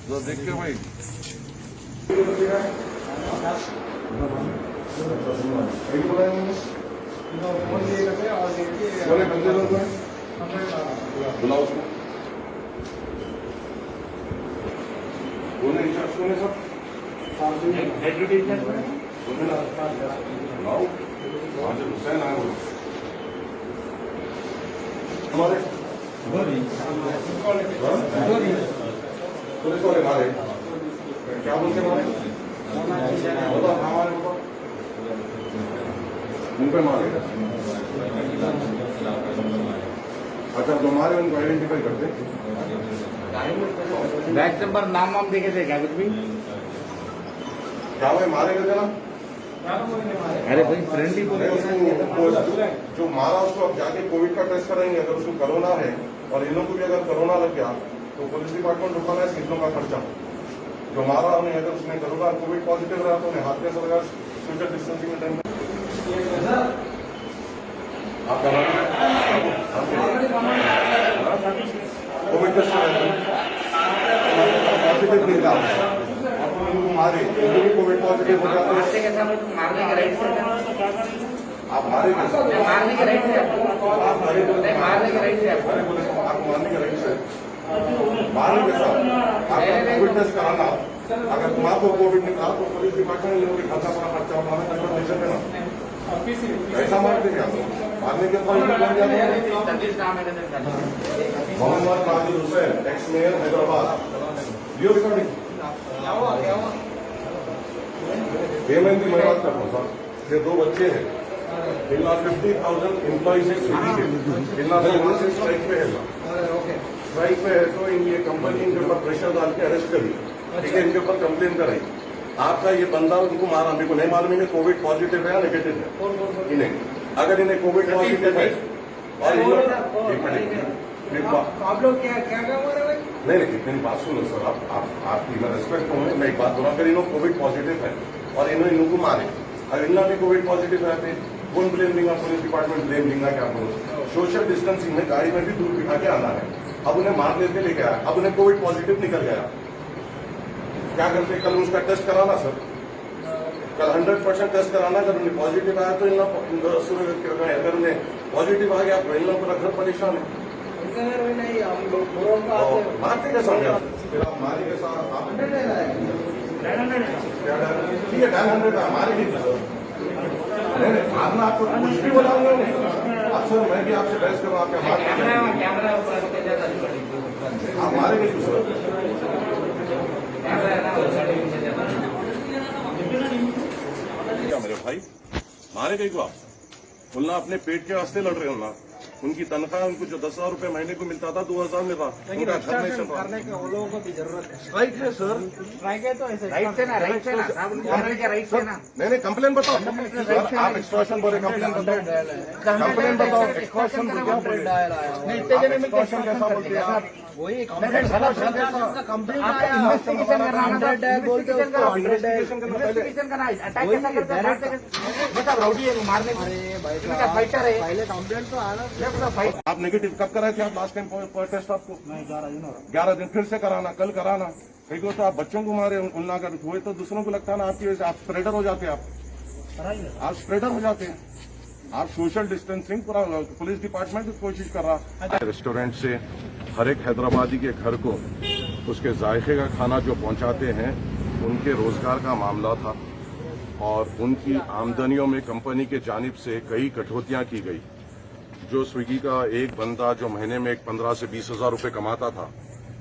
जो देख के भाई बुलाओ उसको इंचार्ज कौन है सर? बुलाओ हाजिर हुसैन आए बोलो हमारे पुलिस वाले मारे क्या बोलते मारे बताओ हमारे उन पे मारे अच्छा जो मारे उनको आइडेंटिफाई करते बैच नंबर नाम वाम देखे थे क्या कुछ भी? क्या भाई मारे गए थे ना? अरे भाई फ्रेंडली बोले जो मारा उसको अब जाके कोविड का टेस्ट कराएंगे। अगर उसको कोरोना है और इन लोगों को भी अगर कोरोना लग गया तो पुलिस डिपार्टमेंट उठाना है इन लोगों का खर्चा। जो मारा उन्हें अगर उसने कोरोना कोविड पॉजिटिव रहा तो उन्हें हाथ में लगा सोशल डिस्टेंसिंग में टाइम कोविड टेस्ट पॉजिटिव निकला मारे कोविड पॉजिटिव हो जाते हैं। मारने के राइट से आप मारे मारने के राइट से आप मारे मारने के राइट से आप मारने के राइट से मारने के साथ आपका कोविड टेस्ट कराना। अगर तुम्हारा कोविड निकला तो पुलिस डिपार्टमेंट लोगों के खर्चा पड़ा खर्चा उठाना कंफर्मेशन देना। ऐसा मारते क्या मारने के बाद Mohammad Nazir Hussain ex mayor Hyderabad video recording payment की मैं बात करता हूँ सर। ये दो बच्चे हैं इनला 50,000 एम्प्लॉइज है इनला से स्ट्राइक पे है स्ट्राइक पे है तो ये कंपनी इनके ऊपर प्रेशर डाल के अरेस्ट करी। ठीक है इनके ऊपर कंप्लेन कराई। आपका ये बंदा उनको मारा मेरे को नहीं मालूम इन्हें कोविड पॉजिटिव है या नेगेटिव है। इन्हें अगर इन्हें कोविड पॉजिटिव है और आप लोग क्या क्या नहीं मेरी बात सुनो सर। आपकी मैं रेस्पेक्ट हूँ। मैं एक बात बोला अगर इन लोग कोविड पॉजिटिव है और इन्होंने इनको मारे अगर इन भी कोविड पॉजिटिव रहते कौन ब्लेम देगा? पुलिस डिपार्टमेंट ब्लेम देगा क्या बोलो? सोशल डिस्टेंसिंग में गाड़ी में भी दूर बिठा के आना है। अब उन्हें मार लेके लेके आया अब उन्हें कोविड पॉजिटिव निकल गया क्या करते? कल उसका टेस्ट कराना सर। कल 100% टेस्ट कराना। अगर उन्हें पॉजिटिव आया तो इन लोग अगर उन्हें पॉजिटिव आ गया तो इन लोग पूरा घर परेशान है। मारते कैसा मारे के साथ ठीक है 900 हमारे भी नहीं मारना आपको कुछ भी बोलाऊंगा आप सर। मैं भी आपसे बहस करूँ आपके आप मारेंगे क्यों सर? क्या मेरे भाई मारे गई को आप बोलना अपने पेट के वास्ते लड़ रहे हो ना। उनकी तनख्वाह उनको जो 10,000 रुपए महीने को मिलता था 2,000 मिल रहा उनका घर नहीं चल रहा। लोगों को भी जरूरत है। स्ट्राइक है सर। स्ट्राइक है तो ऐसे राइट से ना राइट से ना राइट से ना नहीं कंप्लेन बताओ सर। आप एक्सटॉर्शन बोले कंप्लेन बताओ एक्सटॉर्शन एक्सटॉर्शन कैसा बोलते हैं आप? वही कंप्लेन करना है अटैक कैसा करते हैं मतलब राउडी है मारने का फाइटर है। पहले कंप्लेंट तो आना। आप नेगेटिव कब कराए थे आप लास्ट टाइम टेस्ट आपको? 11 दिन फिर से कराना कल कराना। देखो तो आप बच्चों को मारे उन्ना अगर हुए तो दूसरों को लगता है ना आपकी वजह से आप स्प्रेडर हो जाते हैं। आप स्प्रेडर हो जाते हैं। आप सोशल डिस्टेंसिंग पूरा पुलिस डिपार्टमेंट कोशिश कर रहा है। रेस्टोरेंट से हर एक हैदराबादी के घर को उसके जायके का खाना जो पहुंचाते हैं उनके रोजगार का मामला था और उनकी आमदनियों में कंपनी के जानिब से कई कटौतियां की गई। जो स्विगी का एक बंदा जो महीने में 15 से 20,000 रुपए कमाता था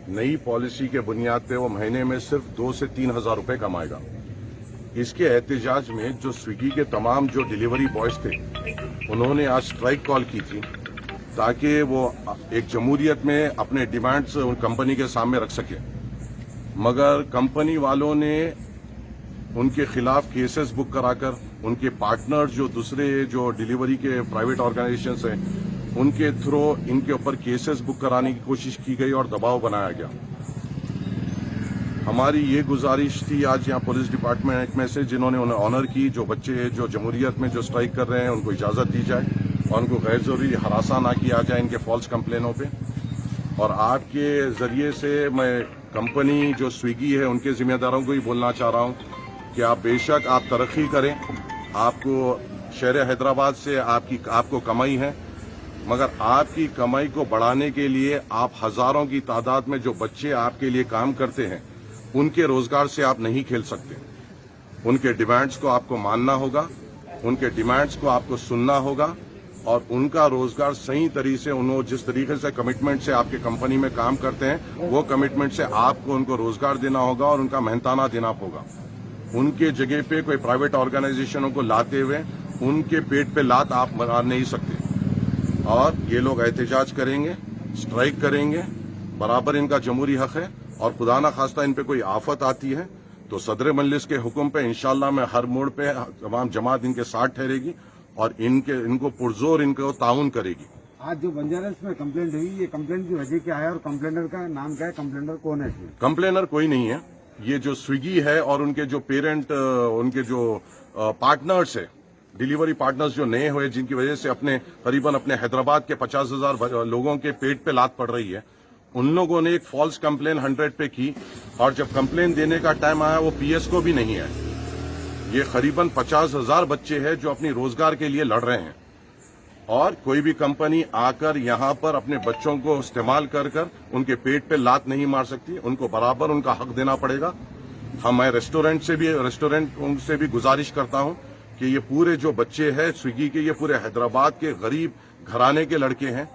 नई पॉलिसी के बुनियाद पे वो महीने में सिर्फ 2 से 3,000 रुपए कमाएगा। इसके एहतजाज में जो स्विगी के तमाम जो डिलीवरी बॉयज थे उन्होंने आज स्ट्राइक कॉल की थी ताकि वो एक जमहूरियत में अपने डिमांड्स कंपनी के सामने रख सके। मगर कंपनी वालों ने उनके खिलाफ केसेस बुक कराकर उनके पार्टनर जो दूसरे जो डिलीवरी के प्राइवेट ऑर्गेनाइजेशंस हैं उनके थ्रू इनके ऊपर केसेस बुक कराने की कोशिश की गई और दबाव बनाया गया। हमारी ये गुजारिश थी आज यहाँ पुलिस डिपार्टमेंट में से जिन्होंने उन्हें ऑनर की जो बच्चे जो जमहूरियत में जो स्ट्राइक कर रहे हैं उनको इजाजत दी जाए और उनको गैर जरूरी हरासा ना किया जाए इनके फॉल्स कंप्लेनों पे। और आपके जरिए से मैं कंपनी जो स्विगी है उनके जिम्मेदारों को ही बोलना चाह रहा हूँ कि आप बेशक आप तरक्की करें, आपको शहर हैदराबाद से आपको कमाई है, मगर आपकी कमाई को बढ़ाने के लिए आप हजारों की तादाद में जो बच्चे आपके लिए काम करते हैं उनके रोजगार से आप नहीं खेल सकते। उनके डिमांड्स को आपको मानना होगा, उनके डिमांड्स को आपको सुनना होगा और उनका रोजगार सही तरीके से उन्होंने जिस तरीके से कमिटमेंट से आपके कंपनी में काम करते हैं वो कमिटमेंट से आपको उनको रोजगार देना होगा और उनका मेहनताना देना होगा। उनके जगह पे कोई प्राइवेट ऑर्गेनाइजेशनों को लाते हुए उनके पेट पे लात आप मार नहीं सकते। और ये लोग एहतजाज करेंगे, स्ट्राइक करेंगे, बराबर इनका जमहूरी हक है। और खुदा ना खास्ता इन पे कोई आफत आती है तो सदर मजलिस के हुक्म पे इंशाल्लाह मैं हर मोड़ पे तमाम जमात इनके साथ ठहरेगी और इनको पुरजोर इनको ताउन करेगी। आज जो बंजारा में कंप्लेंट हुई, ये कंप्लेंट की वजह क्या है और कंप्लेनर का नाम क्या है, कंप्लेनर कौन है इसमें? कंप्लेनर कोई नहीं है, ये जो स्विगी है और उनके जो पेरेंट उनके जो पार्टनर्स है, डिलीवरी पार्टनर्स जो नए हुए जिनकी वजह से करीबन अपने हैदराबाद के 50,000 लोगों के पेट पे लात पड़ रही है, उन लोगों ने एक फॉल्स कंप्लेन 100 पे की और जब कंप्लेन देने का टाइम आया वो पीएस को भी नहीं आया। ये करीबन 50,000 बच्चे हैं जो अपनी रोजगार के लिए लड़ रहे हैं और कोई भी कंपनी आकर यहां पर अपने बच्चों को इस्तेमाल कर उनके पेट पे लात नहीं मार सकती। उनको बराबर उनका हक देना पड़ेगा। मैं रेस्टोरेंट से भी गुजारिश करता हूं कि ये पूरे जो बच्चे हैं स्विगी के, ये पूरे हैदराबाद के गरीब घराने के लड़के हैं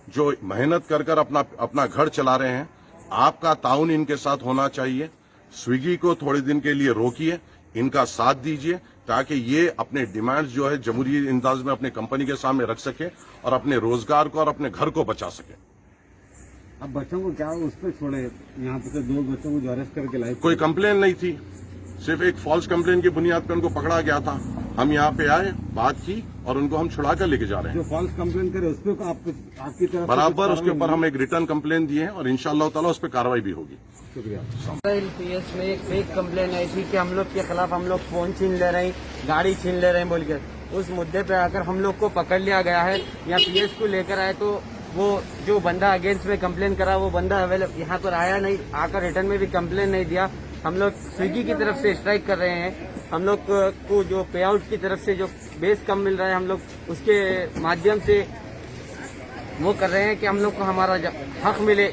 जो मेहनत कर अपना घर चला रहे हैं। आपका ताउन इनके साथ होना चाहिए। स्विगी को थोड़े दिन के लिए रोकिए, इनका साथ दीजिए ताकि ये अपने डिमांड्स जो है जमहूरी अंदाज में अपने कंपनी के सामने रख सके और अपने रोजगार को और अपने घर को बचा सके। अब बच्चों को क्या उस पर छोड़े? यहाँ पे 2 बच्चों को जो अरेस्ट करके लाए, कोई कंप्लेन नहीं थी, सिर्फ एक फॉल्स कंप्लेन की बुनियाद पर उनको पकड़ा गया था। हम यहाँ पे आए, बात की और उनको हम छुड़ा कर लेके जा रहे हैं। जो फॉल्स कंप्लेन करे उस पर आपकी तरफ बराबर उसके ऊपर हम एक रिटर्न कंप्लेन दिए हैं और इंशाअल्लाह ताला उस पर कार्रवाई भी होगी। शुक्रिया। पीएस में एक फेक कंप्लेन आई थी कि हम लोग के खिलाफ हम लोग फोन छीन ले रहे हैं, गाड़ी छीन ले रहे हैं बोलकर उस मुद्दे पे आकर हम लोग को पकड़ लिया गया है। यहाँ पीएस को लेकर आए तो वो जो बंदा अगेंस्ट में कंप्लेन करा वो बंदा अवेलेबल यहाँ पर आया नहीं, आकर रिटर्न में भी कंप्लेन नहीं दिया। हम लोग स्विगी की तरफ से स्ट्राइक कर रहे हैं। हम लोग को जो पे आउट की तरफ से जो बेस कम मिल रहा है हम लोग उसके माध्यम से वो कर रहे हैं कि हम लोग को हमारा हक मिले।